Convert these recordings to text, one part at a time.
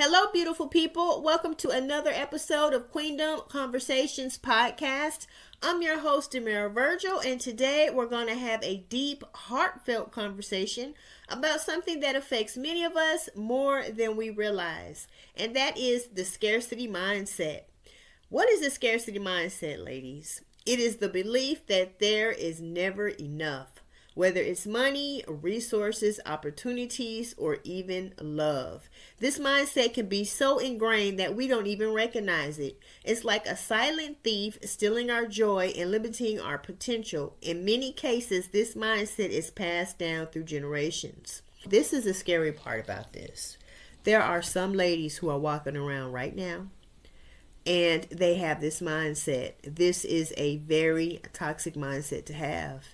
Hello, beautiful people. Welcome to another episode of Kweenduhm Conversations podcast. I'm your host, Demeara Virgil, and today we're going to have a deep, heartfelt conversation about something that affects many of us more than we realize, and that is the scarcity mindset. What is the scarcity mindset, ladies? It is the belief that there is never enough. Whether it's money, resources, opportunities, or even love. This mindset can be so ingrained that we don't even recognize it. It's like a silent thief stealing our joy and limiting our potential. In many cases, this mindset is passed down through generations. This is the scary part about this. There are some ladies who are walking around right now, and they have this mindset. This is a very toxic mindset to have.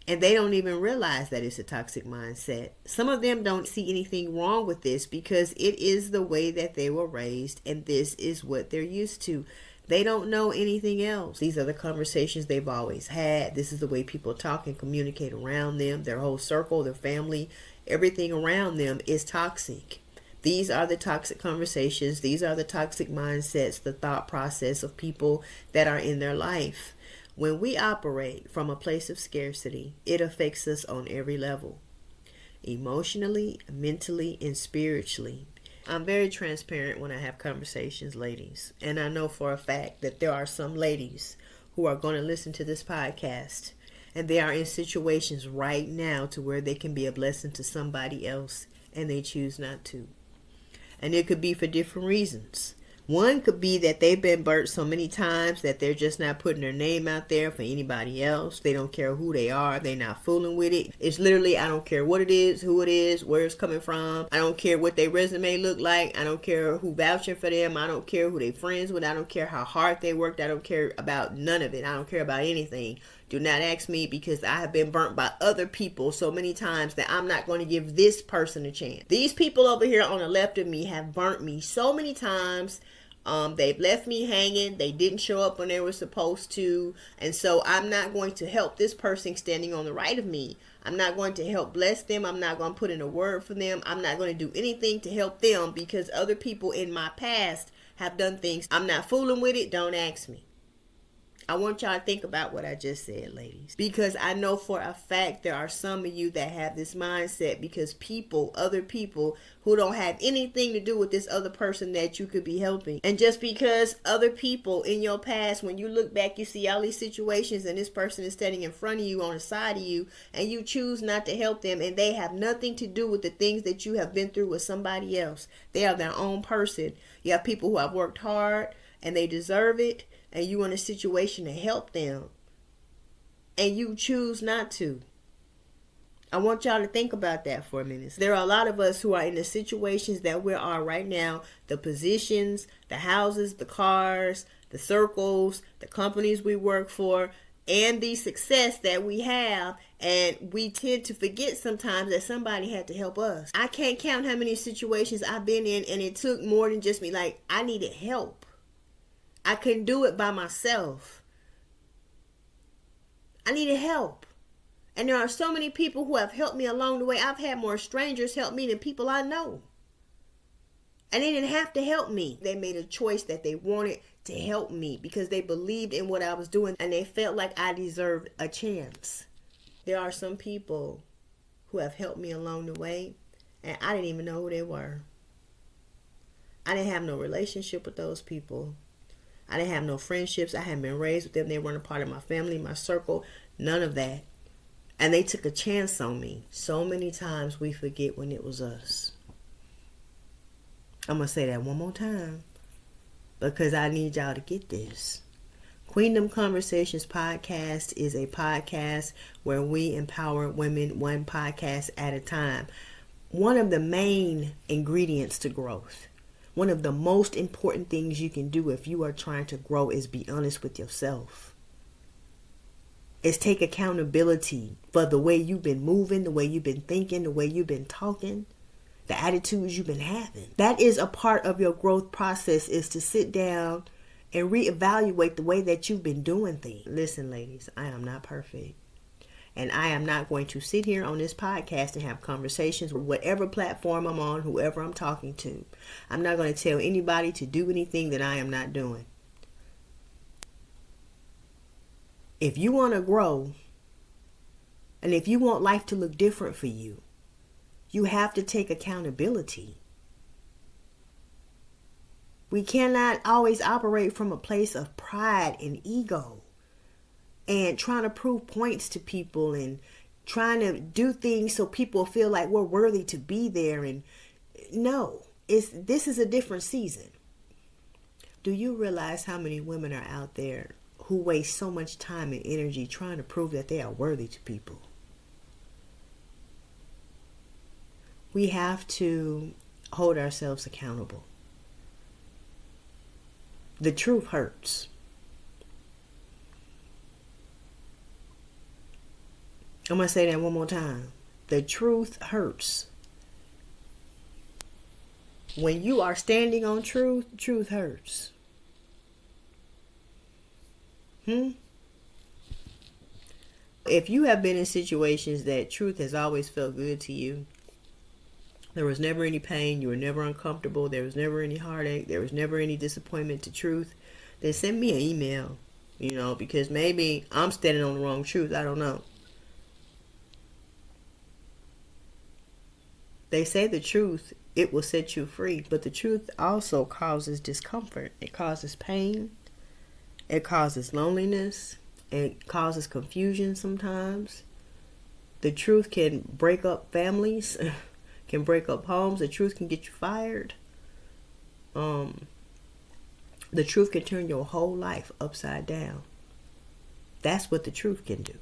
And they don't even realize that it's a toxic mindset. Some of them don't see anything wrong with this because it is the way that they were raised and this is what they're used to. They don't know anything else. These are the conversations they've always had. This is the way people talk and communicate around them. Their whole circle, their family, everything around them is toxic. These are the toxic conversations. These are the toxic mindsets, the thought process of people that are in their life. When we operate from a place of scarcity, it affects us on every level. Emotionally, mentally, and spiritually. I'm very transparent when I have conversations, ladies. And I know for a fact that there are some ladies who are going to listen to this podcast. And they are in situations right now to where they can be a blessing to somebody else. And they choose not to. And it could be for different reasons. One could be that they've been burnt so many times that they're just not putting their name out there for anybody else. They don't care who they are. They're not fooling with it. It's literally, I don't care what it is, who it is, where it's coming from. I don't care what their resume look like. I don't care who vouching for them. I don't care who they friends with. I don't care how hard they worked. I don't care about none of it. I don't care about anything. Do not ask me because I have been burnt by other people so many times that I'm not going to give this person a chance. These people over here on the left of me have burnt me so many times. They've left me hanging. They didn't show up when they were supposed to. And so I'm not going to help this person standing on the right of me. I'm not going to help bless them. I'm not going to put in a word for them. I'm not going to do anything to help them because other people in my past have done things. I'm not fooling with it. Don't ask me. I want y'all to think about what I just said, ladies. Because I know for a fact there are some of you that have this mindset because other people who don't have anything to do with this other person that you could be helping. And just because other people in your past, when you look back, you see all these situations and this person is standing in front of you, on the side of you, and you choose not to help them and they have nothing to do with the things that you have been through with somebody else. They are their own person. You have people who have worked hard and they deserve it. And you in a situation to help them. And you choose not to. I want y'all to think about that for a minute. There are a lot of us who are in the situations that we are right now. The positions, the houses, the cars, the circles, the companies we work for, and the success that we have. And we tend to forget sometimes that somebody had to help us. I can't count how many situations I've been in and it took more than just me. Like, I needed help. I couldn't do it by myself. I needed help. And there are so many people who have helped me along the way. I've had more strangers help me than people I know. And they didn't have to help me. They made a choice that they wanted to help me because they believed in what I was doing and they felt like I deserved a chance. There are some people who have helped me along the way and I didn't even know who they were. I didn't have no relationship with those people. I didn't have no friendships. I hadn't been raised with them. They weren't a part of my family, my circle, none of that. And they took a chance on me. So many times we forget when it was us. I'm going to say that one more time because I need y'all to get this. Kweenduhm Conversations podcast is a podcast where we empower women one podcast at a time. One of the main ingredients to growth. One of the most important things you can do if you are trying to grow is be honest with yourself. It's take accountability for the way you've been moving, the way you've been thinking, the way you've been talking, the attitudes you've been having. That is a part of your growth process, is to sit down and reevaluate the way that you've been doing things. Listen, ladies, I am not perfect. And I am not going to sit here on this podcast and have conversations with whatever platform I'm on, whoever I'm talking to. I'm not going to tell anybody to do anything that I am not doing. If you want to grow, and if you want life to look different for you, you have to take accountability. We cannot always operate from a place of pride and ego and trying to prove points to people and trying to do things so people feel like we're worthy to be there. And no, this is a different season. Do you realize how many women are out there who waste so much time and energy trying to prove that they are worthy to people? We have to hold ourselves accountable. The truth hurts. I'm going to say that one more time. The truth hurts. When you are standing on truth, truth hurts. If you have been in situations that truth has always felt good to you, there was never any pain, you were never uncomfortable, there was never any heartache, there was never any disappointment to truth, then send me an email, because maybe I'm standing on the wrong truth. I don't know. They say the truth, it will set you free, but the truth also causes discomfort. It causes pain. It causes loneliness. It causes confusion sometimes. The truth can break up families. Can break up homes. The truth can get you fired. The truth can turn your whole life upside down. That's what the truth can do.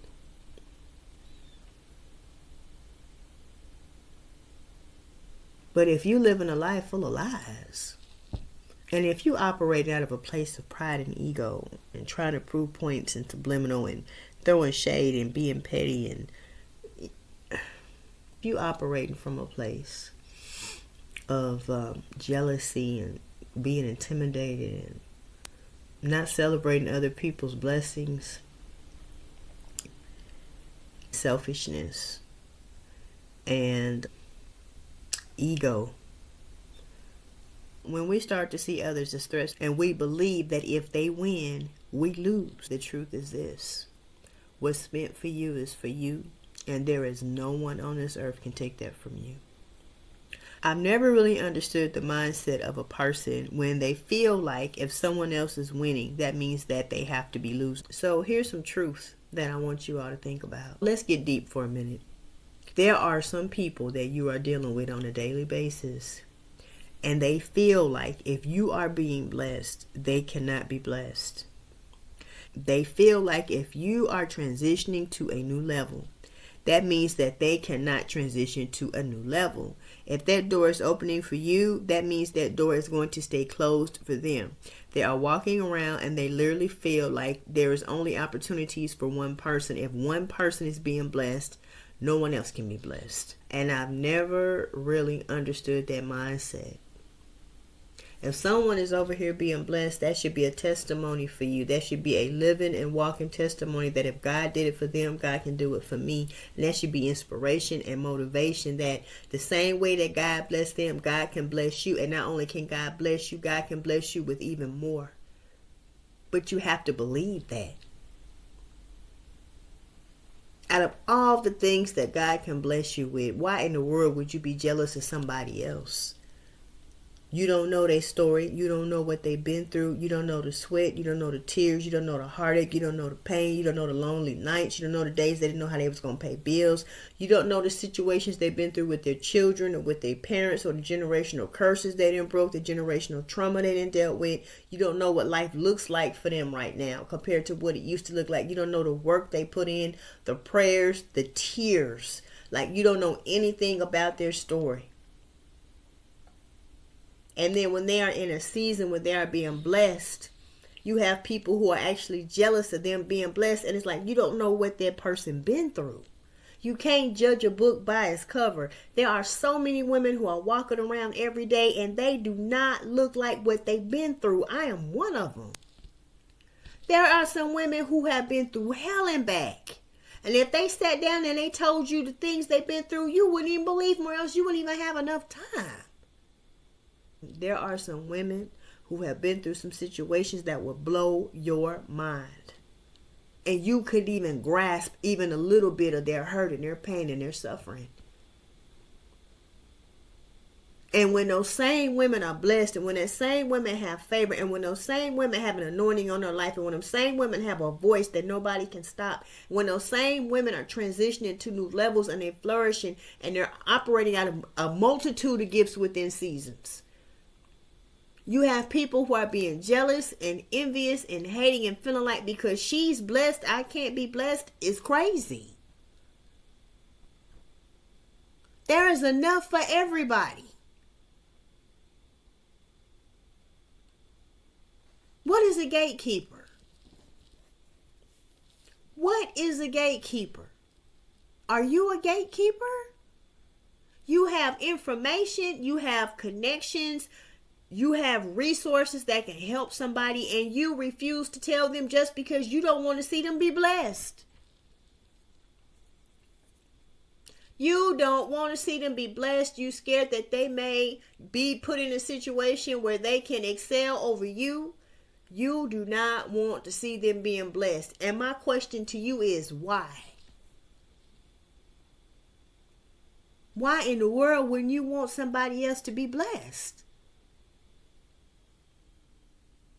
But if you live in a life full of lies, and if you operate out of a place of pride and ego and trying to prove points and subliminal and throwing shade and being petty, and you operating from a place of jealousy and being intimidated and not celebrating other people's blessings, selfishness, and ego. When we start to see others as threats and we believe that if they win, we lose, the truth is this: what's meant for you is for you. And there is no one on this earth can take that from you. I've never really understood the mindset of a person when they feel like if someone else is winning, that means that they have to be losing. So here's some truth that I want you all to think about. Let's get deep for a minute. There are some people that you are dealing with on a daily basis, and they feel like if you are being blessed, they cannot be blessed. They feel like if you are transitioning to a new level, that means that they cannot transition to a new level. If that door is opening for you, that means that door is going to stay closed for them. They are walking around and they literally feel like there is only opportunities for one person. If one person is being blessed, no one else can be blessed. And I've never really understood that mindset. If someone is over here being blessed, that should be a testimony for you. That should be a living and walking testimony that if God did it for them, God can do it for me. And that should be inspiration and motivation that the same way that God blessed them, God can bless you. And not only can God bless you, God can bless you with even more. But you have to believe that. Out of all the things that God can bless you with, why in the world would you be jealous of somebody else? You don't know their story. You don't know what they've been through. You don't know the sweat. You don't know the tears. You don't know the heartache. You don't know the pain. You don't know the lonely nights. You don't know the days they didn't know how they was going to pay bills. You don't know the situations they've been through with their children or with their parents, or the generational curses they didn't broke, the generational trauma they didn't dealt with. You don't know what life looks like for them right now compared to what it used to look like. You don't know the work they put in, the prayers, the tears. Like, you don't know anything about their story. And then when they are in a season where they are being blessed, you have people who are actually jealous of them being blessed. And it's like, you don't know what that person been through. You can't judge a book by its cover. There are so many women who are walking around every day and they do not look like what they've been through. I am one of them. There are some women who have been through hell and back. And if they sat down and they told you the things they've been through, you wouldn't even believe them, or else you wouldn't even have enough time. There are some women who have been through some situations that will blow your mind. And you couldn't even grasp even a little bit of their hurt and their pain and their suffering. And when those same women are blessed, and when those same women have favor, and when those same women have an anointing on their life, and when those same women have a voice that nobody can stop, when those same women are transitioning to new levels and they're flourishing and they're operating out of a multitude of gifts within seasons, you have people who are being jealous and envious and hating and feeling like because she's blessed, I can't be blessed. Is crazy. There is enough for everybody. What is a gatekeeper? What is a gatekeeper? Are you a gatekeeper? You have information, you have connections, you have resources that can help somebody, and you refuse to tell them just because you don't want to see them be blessed. You don't want to see them be blessed. You scared that they may be put in a situation where they can excel over you. You do not want to see them being blessed. And my question to you is, why? Why in the world wouldn't you want somebody else to be blessed?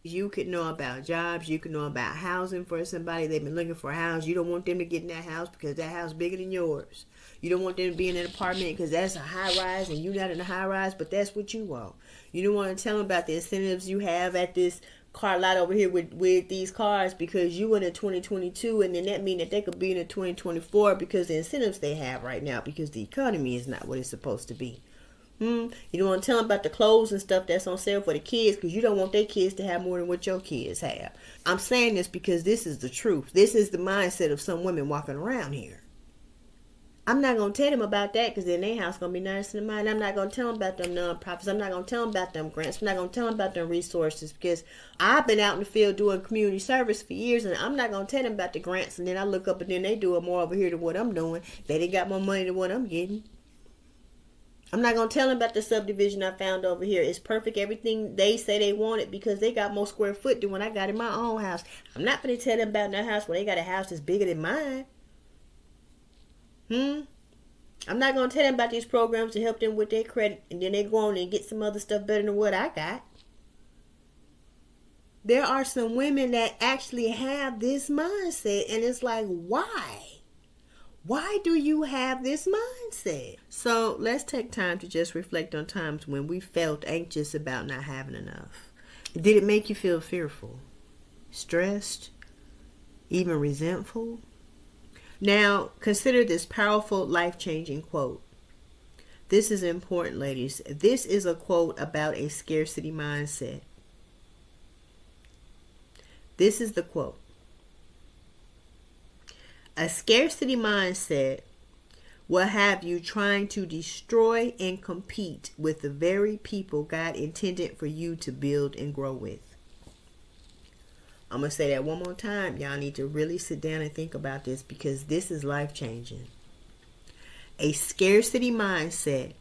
You could know about jobs. You could know about housing for somebody. They've been looking for a house. You don't want them to get in that house because that house is bigger than yours. You don't want them to be in an apartment because that's a high rise and you're not in a high rise, but that's what you want. You don't want to tell them about the incentives you have at this car lot over here with these cars because you in a 2022, and then that mean that they could be in a 2024 because the incentives they have right now because the economy is not what it's supposed to be. You don't want to tell them about the clothes and stuff that's on sale for the kids because you don't want their kids to have more than what your kids have. I'm saying this because this is the truth. This is the mindset of some women walking around here. I'm not going to tell them about that because then their house going to be nicer than mine. I'm not going to tell them about them nonprofits. I'm not going to tell them about them grants. I'm not going to tell them about them resources because I've been out in the field doing community service for years, and I'm not going to tell them about the grants. And then I look up and then they do it more over here than what I'm doing. They got more money than what I'm getting. I'm not going to tell them about the subdivision I found over here. It's perfect. Everything they say they wanted because they got more square foot than what I got in my own house. I'm not going to tell them about their house where they got a house that's bigger than mine. I'm not going to tell them about these programs to help them with their credit, and then they go on and get some other stuff better than what I got. There are some women that actually have this mindset, and it's like, why? Why do you have this mindset? So let's take time to just reflect on times when we felt anxious about not having enough. Did it make you feel fearful, stressed, even resentful? Now, consider this powerful, life-changing quote. This is important, ladies. This is a quote about a scarcity mindset. This is the quote. A scarcity mindset will have you trying to destroy and compete with the very people God intended for you to build and grow with. I'm going to say that one more time. Y'all need to really sit down and think about this because this is life-changing. A scarcity mindset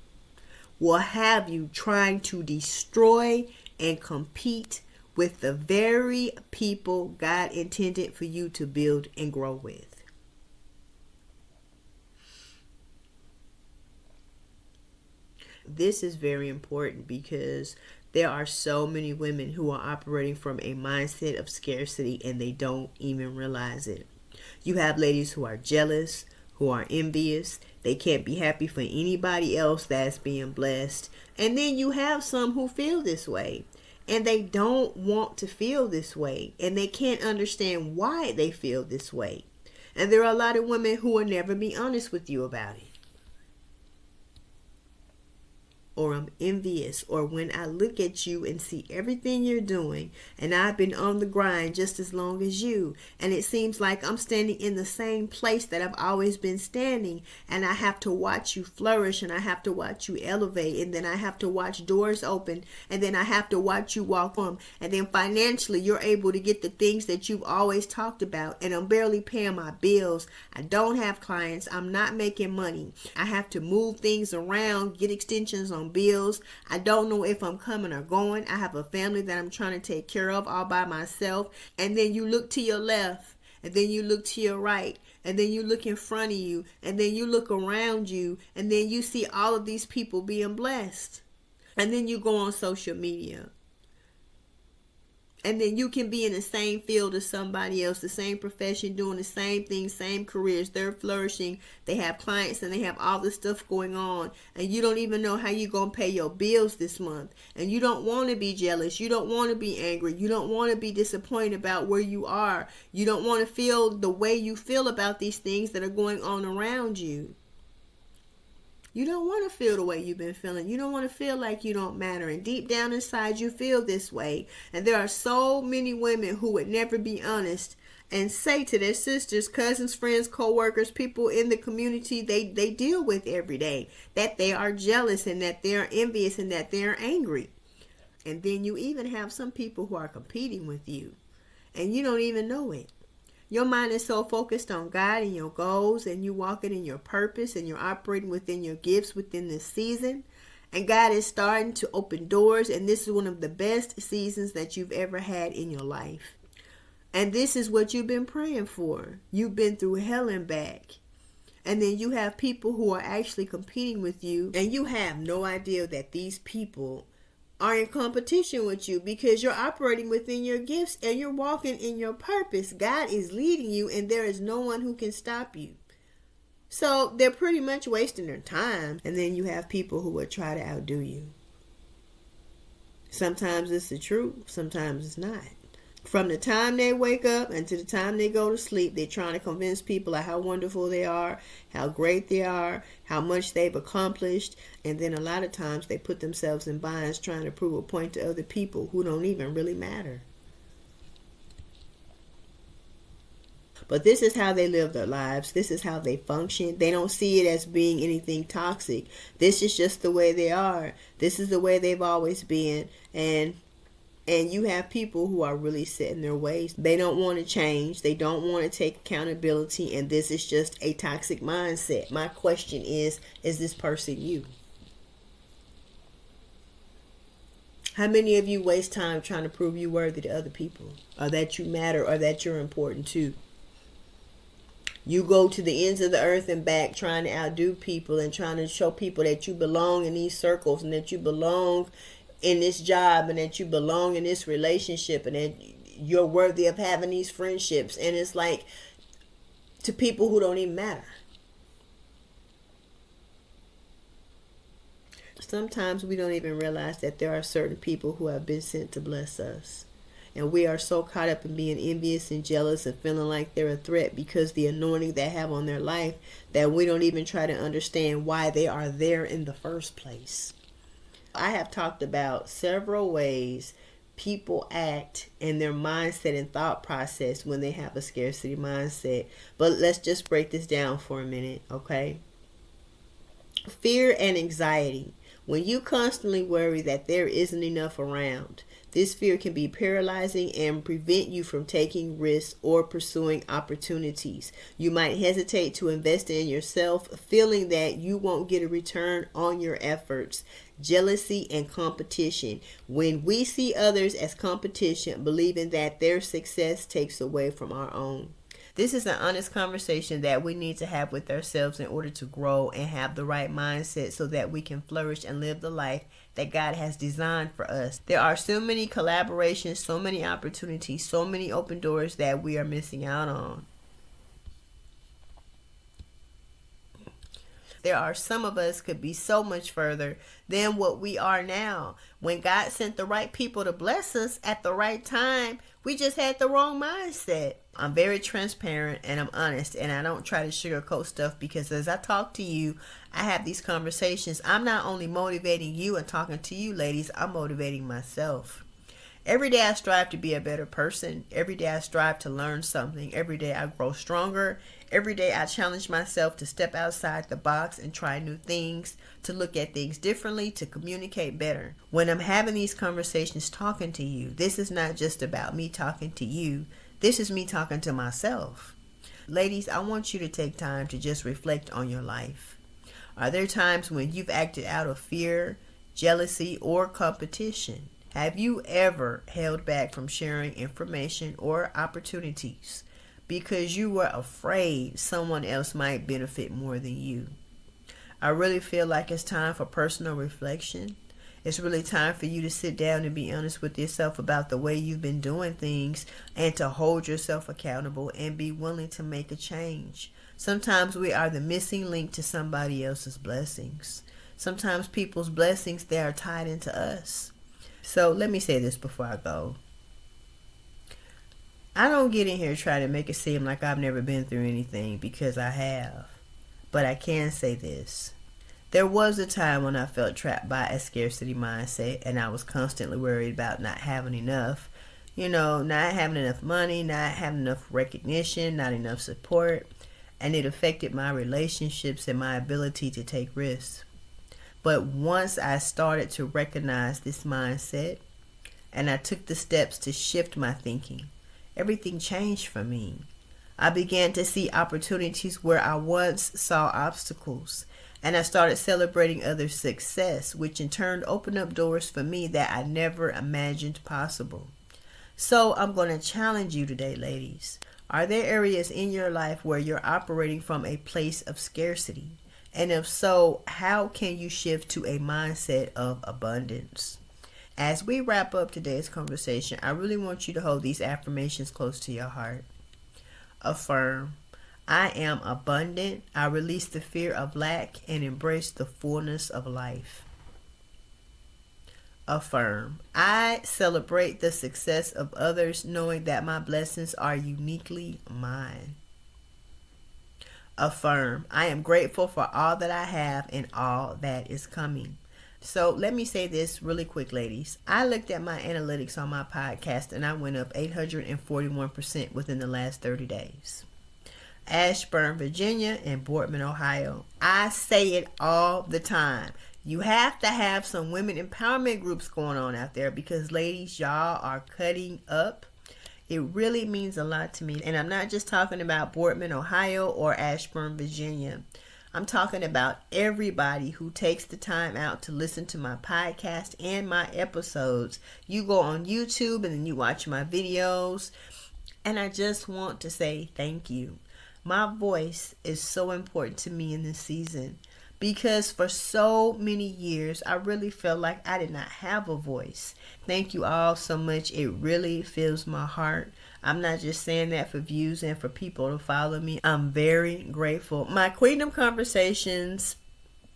will have you trying to destroy and compete with the very people God intended for you to build and grow with. This is very important because there are so many women who are operating from a mindset of scarcity and they don't even realize it. You have ladies who are jealous, who are envious. They can't be happy for anybody else that's being blessed. And then you have some who feel this way and they don't want to feel this way and they can't understand why they feel this way. And there are a lot of women who will never be honest with you about it. or I'm envious, or when I look at you and see everything you're doing, and I've been on the grind just as long as you, and it seems like I'm standing in the same place that I've always been standing, and I have to watch you flourish, and I have to watch you elevate, and then I have to watch doors open, and then I have to watch you walk on, and then financially you're able to get the things that you've always talked about, and I'm barely paying my bills. I don't have clients. I'm not making money. I have to move things around, get extensions on bills. I don't know if I'm coming or going. I have a family that I'm trying to take care of all by myself. And then you look to your left, and then you look to your right, and then you look in front of you, and then you look around you, and then you see all of these people being blessed. And then you go on social media. And then you can be in the same field as somebody else, the same profession, doing the same thing, same careers. They're flourishing. They have clients and they have all this stuff going on. And you don't even know how you're going to pay your bills this month. And you don't want to be jealous. You don't want to be angry. You don't want to be disappointed about where you are. You don't want to feel the way you feel about these things that are going on around you. You don't want to feel the way you've been feeling. You don't want to feel like you don't matter. And deep down inside, you feel this way. And there are so many women who would never be honest and say to their sisters, cousins, friends, co-workers, people in the community they deal with every day, that they are jealous and that they are envious and that they are angry. And then you even have some people who are competing with you. And you don't even know it. Your mind is so focused on God and your goals, and you walking in your purpose, and you're operating within your gifts within this season. And God is starting to open doors, and this is one of the best seasons that you've ever had in your life. And this is what you've been praying for. You've been through hell and back. And then you have people who are actually competing with you, and you have no idea that these people are in competition with you because you're operating within your gifts and you're walking in your purpose. God is leading you and there is no one who can stop you. So they're pretty much wasting their time. And then you have people who will try to outdo you. Sometimes it's the truth, sometimes it's not. From the time they wake up and to the time they go to sleep, they're trying to convince people of how wonderful they are, how great they are, how much they've accomplished. And then a lot of times they put themselves in binds trying to prove a point to other people who don't even really matter. But this is how they live their lives. This is how they function. They don't see it as being anything toxic. This is just the way they are. This is the way they've always been. And you have people who are really set in their ways. They don't want to change. They don't want to take accountability. And this is just a toxic mindset. My question is this person you? How many of you waste time trying to prove you worthy to other people? Or that you matter or that you're important too? You go to the ends of the earth and back trying to outdo people and trying to show people that you belong in these circles and that you belong in this job and that you belong in this relationship and that you're worthy of having these friendships. And it's like to people who don't even matter. Sometimes we don't even realize that there are certain people who have been sent to bless us. And we are so caught up in being envious and jealous and feeling like they're a threat because the anointing they have on their life that we don't even try to understand why they are there in the first place. I have talked about several ways people act in their mindset and thought process when they have a scarcity mindset. But let's just break this down for a minute, okay? Fear and anxiety. When you constantly worry that there isn't enough around, this fear can be paralyzing and prevent you from taking risks or pursuing opportunities. You might hesitate to invest in yourself, feeling that you won't get a return on your efforts. Jealousy and competition. When we see others as competition, believing that their success takes away from our own. This is an honest conversation that we need to have with ourselves in order to grow and have the right mindset so that we can flourish and live the life that God has designed for us. There are so many collaborations, so many opportunities, so many open doors that we are missing out on. There are some of us could be so much further than what we are now. When God sent the right people to bless us at the right time, we just had the wrong mindset. I'm very transparent and I'm honest, and I don't try to sugarcoat stuff, because as I talk to you, I have these conversations. I'm not only motivating you and talking to you ladies, I'm motivating myself. Every day I strive to be a better person. Every day I strive to learn something. Every day I grow stronger. Every day I challenge myself to step outside the box and try new things, to look at things differently, to communicate better. When I'm having these conversations talking to you, this is not just about me talking to you. This is me talking to myself. Ladies, I want you to take time to just reflect on your life. Are there times when you've acted out of fear, jealousy, or competition? Have you ever held back from sharing information or opportunities because you were afraid someone else might benefit more than you? I really feel like it's time for personal reflection. It's really time for you to sit down and be honest with yourself about the way you've been doing things, and to hold yourself accountable and be willing to make a change. Sometimes we are the missing link to somebody else's blessings. Sometimes people's blessings, they are tied into us. So let me say this before I go. I don't get in here trying to make it seem like I've never been through anything, because I have. But I can say this. There was a time when I felt trapped by a scarcity mindset, and I was constantly worried about not having enough. Not having enough money, not having enough recognition, not enough support. And it affected my relationships and my ability to take risks. But once I started to recognize this mindset, and I took the steps to shift my thinking, everything changed for me. I began to see opportunities where I once saw obstacles, and I started celebrating others' success, which in turn opened up doors for me that I never imagined possible. So I'm going to challenge you today, ladies. Are there areas in your life where you're operating from a place of scarcity? And if so, how can you shift to a mindset of abundance? As we wrap up today's conversation, I really want you to hold these affirmations close to your heart. Affirm. I am abundant. I release the fear of lack and embrace the fullness of life. Affirm. I celebrate the success of others, knowing that my blessings are uniquely mine. Affirm. I am grateful for all that I have and all that is coming. So let me say this really quick, ladies. I looked at my analytics on my podcast, and I went up 841% within the last 30 days. Ashburn, Virginia, and Boardman, Ohio. I say it all the time. You have to have some women empowerment groups going on out there, because ladies, y'all are cutting up. It really means a lot to me. And I'm not just talking about Boardman, Ohio or Ashburn, Virginia. I'm talking about everybody who takes the time out to listen to my podcast and my episodes. You go on YouTube and then you watch my videos. And I just want to say thank you. My voice is so important to me in this season, because for so many years, I really felt like I did not have a voice. Thank you all so much. It really fills my heart. I'm not just saying that for views and for people to follow me. I'm very grateful. My Kweenduhm Conversations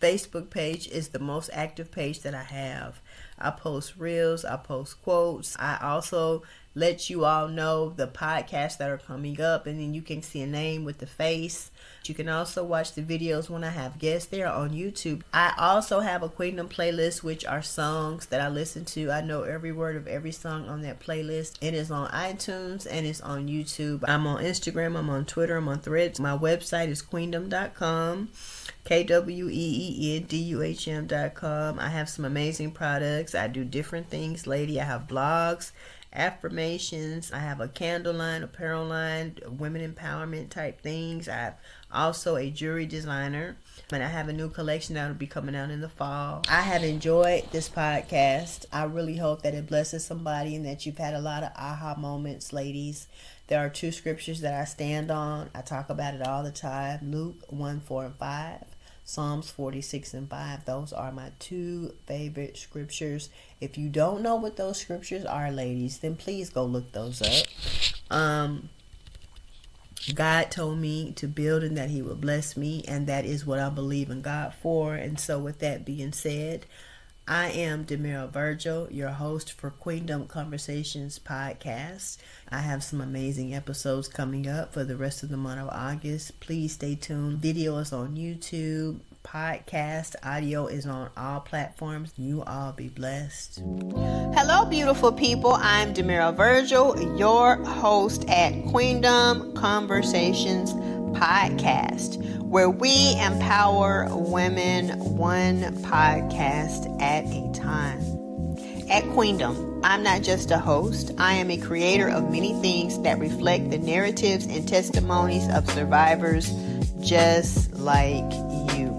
Facebook page is the most active page that I have. I post reels, I post quotes. I also let you all know the podcasts that are coming up, and then you can see a name with the face. You can also watch the videos when I have guests there on YouTube. I also have a Kweenduhm playlist, which are songs that I listen to. I know every word of every song on that playlist. It is on iTunes and it's on YouTube. I'm on Instagram, I'm on Twitter, I'm on Threads. My website is kweenduhm.com. KWEENDUHM.com. I have some amazing products. I do different things, lady. I have blogs, affirmations. I have a candle line, apparel line, women empowerment type things. I have also a jewelry designer, and I have a new collection that will be coming out in the fall. I have enjoyed this podcast. I really hope that it blesses somebody and that you've had a lot of aha moments, ladies. There are 2 scriptures that I stand on. I talk about it all the time. Luke 1:4-5. Psalms 46:5. Those are my 2 favorite scriptures. If you don't know what those scriptures are, ladies, then please go look those up. God told me to build and that he will bless me, and that is what I believe in God for. And so with that being said, I am Demeara Virgil, your host for Kweenduhm Conversations podcast. I have some amazing episodes coming up for the rest of the month of August. Please stay tuned. Video is on YouTube. Podcast audio is on all platforms. You all be blessed. Hello, beautiful people. I'm Demeara Virgil, your host at Kweenduhm Conversations podcast, where we empower women one podcast at a time. At Kweenduhm, I'm not just a host. I am a creator of many things that reflect the narratives and testimonies of survivors just like you.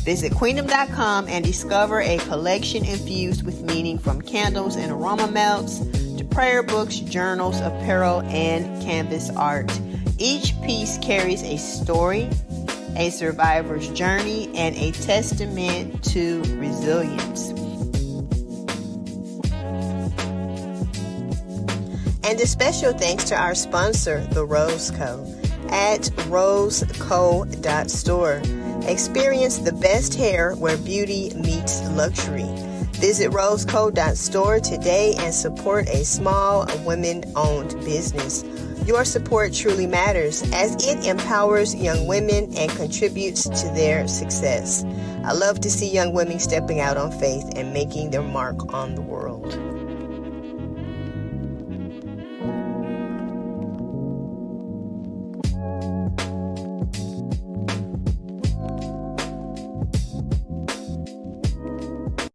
Visit Kweenduhm.com and discover a collection infused with meaning, from candles and aroma melts to prayer books, journals, apparel, and canvas art. Each piece carries a story, a survivor's journey, and a testament to resilience. And a special thanks to our sponsor, The Rose Co. at roseco.store. Experience the best hair where beauty meets luxury. Visit roseco.store today and support a small women-owned business. Your support truly matters, as it empowers young women and contributes to their success. I love to see young women stepping out on faith and making their mark on the world.